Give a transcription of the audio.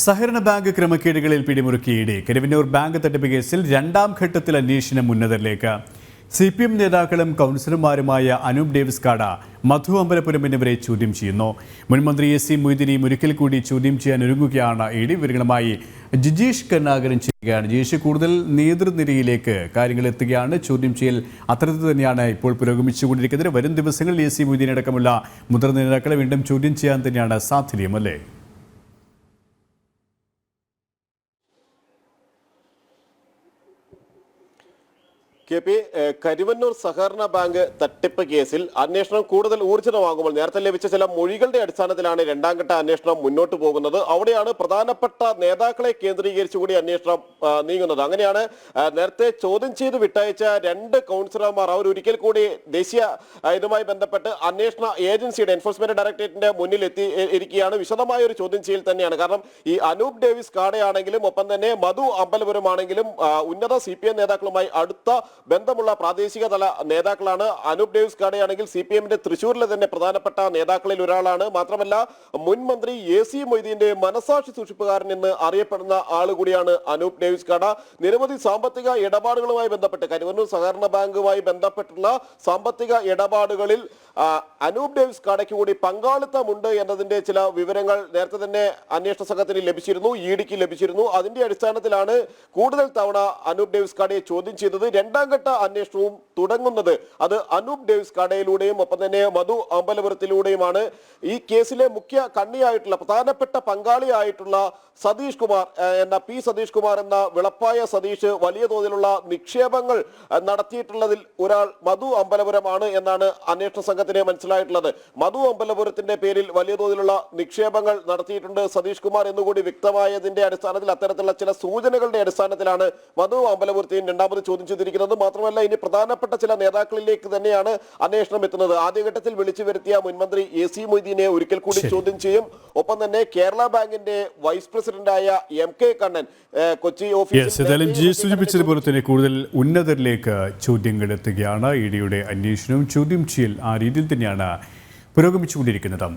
സഹകരണ bank ക്രമക്കേടുകളിൽ പിടിമുറുക്കി ED. Karuvannur bank തട്ടിപ്പ് കേസിൽ രണ്ടാം ഘട്ടത്തിൽ അന്വേഷണം ഉന്നതരിലേക്ക്. CPM നേതാക്കളും കൗൺസിലർമാരുമായ അനൂപ് ഡേവിസ് കാട, മധു അമ്പലപുരം എന്നിവരെ ചോദ്യം ചെയ്യുന്നു. മുൻമന്ത്രി AC മൊയ്തീനെയും ഒരിക്കൽ കൂടി ചോദ്യം ചെയ്യാൻ ഒരുങ്ങുകയാണ് ഇഡി. വിവരങ്ങളുമായി ജിജീഷ് കരുണാകരൻ ചെയ്യുകയാണ്. ജിജീഷ്, കൂടുതൽ നേതൃനിരയിലേക്ക് കാര്യങ്ങൾ എത്തുകയാണ്. ചോദ്യം ചെയ്യൽ അത്തരത്തിൽ തന്നെയാണ് ഇപ്പോൾ പുരോഗമിച്ചുകൊണ്ടിരിക്കുന്നത്. വരും ദിവസങ്ങളിൽ AC മൊയ്തീൻ അടക്കമുള്ള മുതിർന്ന നേതാക്കളെ വീണ്ടും ചോദ്യം ചെയ്യാൻ തന്നെയാണ് സാധ്യതയും, അല്ലേ? KP, കരുവന്നൂർ സഹകരണ ബാങ്ക് തട്ടിപ്പ് കേസിൽ അന്വേഷണം കൂടുതൽ ഊർജിതമാകുമ്പോൾ നേരത്തെ ലഭിച്ച ചില മൊഴികളുടെ അടിസ്ഥാനത്തിലാണ് രണ്ടാം ഘട്ട അന്വേഷണം മുന്നോട്ട് പോകുന്നത്. അവിടെയാണ് പ്രധാനപ്പെട്ട നേതാക്കളെ കേന്ദ്രീകരിച്ചുകൂടി അന്വേഷണം നീങ്ങുന്നത്. അങ്ങനെയാണ് നേരത്തെ ചോദ്യം ചെയ്ത് വിട്ടയച്ച 2 കൗൺസിലർമാർ അവർ ഒരിക്കൽ കൂടി ദേശീയ ഇതുമായി ബന്ധപ്പെട്ട് അന്വേഷണ ഏജൻസിയുടെ എൻഫോഴ്സ്മെന്റ് ഡയറക്ടറേറ്റിന്റെ മുന്നിൽ ഇരിക്കുകയാണ്. വിശദമായ ഒരു ചോദ്യം ചെയ്യൽ തന്നെയാണ്. കാരണം ഈ അനൂപ് ഡേവിസ് കാടയാണെങ്കിലും ഒപ്പം തന്നെ മധു അമ്പലപുരം ആണെങ്കിലും ഉന്നത CPM നേതാക്കളുമായി അടുത്ത ബന്ധമുള്ള പ്രാദേശിക തല നേതാക്കളാണ്. അനൂപ് ഡേവിസ് കാടയാണെങ്കിൽ CPMന്റെ തൃശ്ശൂരിലെ തന്നെ പ്രധാനപ്പെട്ട നേതാക്കളിൽ ഒരാളാണ്. മാത്രമല്ല മുൻ മന്ത്രി AC മൊയ്തീന്റെ മനസാക്ഷി സൂക്ഷിപ്പുകാരൻ എന്ന് അറിയപ്പെടുന്ന ആൾ കൂടിയാണ് അനൂപ് ഡേവിസ് കാട. നിരവധി സാമ്പത്തിക ഇടപാടുകളുമായി ബന്ധപ്പെട്ട് കരുവന്നൂർ സഹകരണ ബാങ്കുമായി ബന്ധപ്പെട്ടുള്ള സാമ്പത്തിക ഇടപാടുകളിൽ അനൂപ് ഡേവിസ് കാടയ്ക്ക് കൂടി പങ്കാളിത്തമുണ്ട് എന്നതിന്റെ ചില വിവരങ്ങൾ നേരത്തെ തന്നെ അന്വേഷണ സംഘത്തിന് ലഭിച്ചിരുന്നു, EDക്ക് ലഭിച്ചിരുന്നു. അതിന്റെ അടിസ്ഥാനത്തിലാണ് കൂടുതൽ തവണ അനൂപ് ഡേവിസ് കാടയെ ചോദ്യം ചെയ്തത്. രണ്ടാം ഘട്ട അന്വേഷണവും തുടങ്ങുന്നത് അത് അനൂപ് ഡേവിസ് കാടയിലൂടെയും ഒപ്പം തന്നെ മധു അമ്പലപുരത്തിലൂടെയുമാണ്. ഈ കേസിലെ മുഖ്യ കണ്ണിയായിട്ടുള്ള പ്രധാനപ്പെട്ട പങ്കാളിയായിട്ടുള്ള സതീഷ് കുമാർ സതീഷ് കുമാർ എന്ന വിളപ്പായ സതീഷ് വലിയ തോതിലുള്ള നിക്ഷേപങ്ങൾ നടത്തിയിട്ടുള്ളതിൽ ഒരാൾ മധു അമ്പലപുരമാണ് എന്നാണ് അന്വേഷണ സംഘത്തിന് മനസ്സിലായിട്ടുള്ളത്. മധു അമ്പലപുരത്തിന്റെ പേരിൽ വലിയ തോതിലുള്ള നിക്ഷേപങ്ങൾ നടത്തിയിട്ടുണ്ട് സതീഷ് കുമാർ എന്നുകൂടി വ്യക്തമായതിന്റെ അടിസ്ഥാനത്തിൽ അത്തരത്തിലുള്ള ചില സൂചനകളുടെ അടിസ്ഥാനത്തിലാണ് മധു അമ്പലപുരത്തെയും രണ്ടാമത് ചോദ്യം ചെയ്തിരിക്കുന്നത്. മാത്രമല്ല ഇനി പ്രധാനപ്പെട്ട ചില നേതാക്കളിലേക്ക് തന്നെയാണ് അന്വേഷണം എത്തുന്നത്. ആദ്യഘട്ടത്തിൽ വിളിച്ചു വരുത്തിയ മുൻമന്ത്രി AC മൊയ്തീനെ ഒരിക്കൽ കൂടി ചോദ്യം ചെയ്യും. ഒപ്പം തന്നെ കേരള ബാങ്കിന്റെ വൈസ് പ്രസിഡന്റായ MK കണ്ണൻ കൊച്ചി ഓഫീസിൽ സൂചിപ്പിച്ചതുപോലെ തന്നെ കൂടുതൽ ഉന്നതരിലേക്ക് ചോദ്യങ്ങൾ എത്തുകയാണ്. EDയുടെ അന്വേഷണവും ചോദ്യം ചെയ്യൽ ആ രീതിയിൽ തന്നെയാണ് പുരോഗമിച്ചുകൊണ്ടിരിക്കുന്നത്.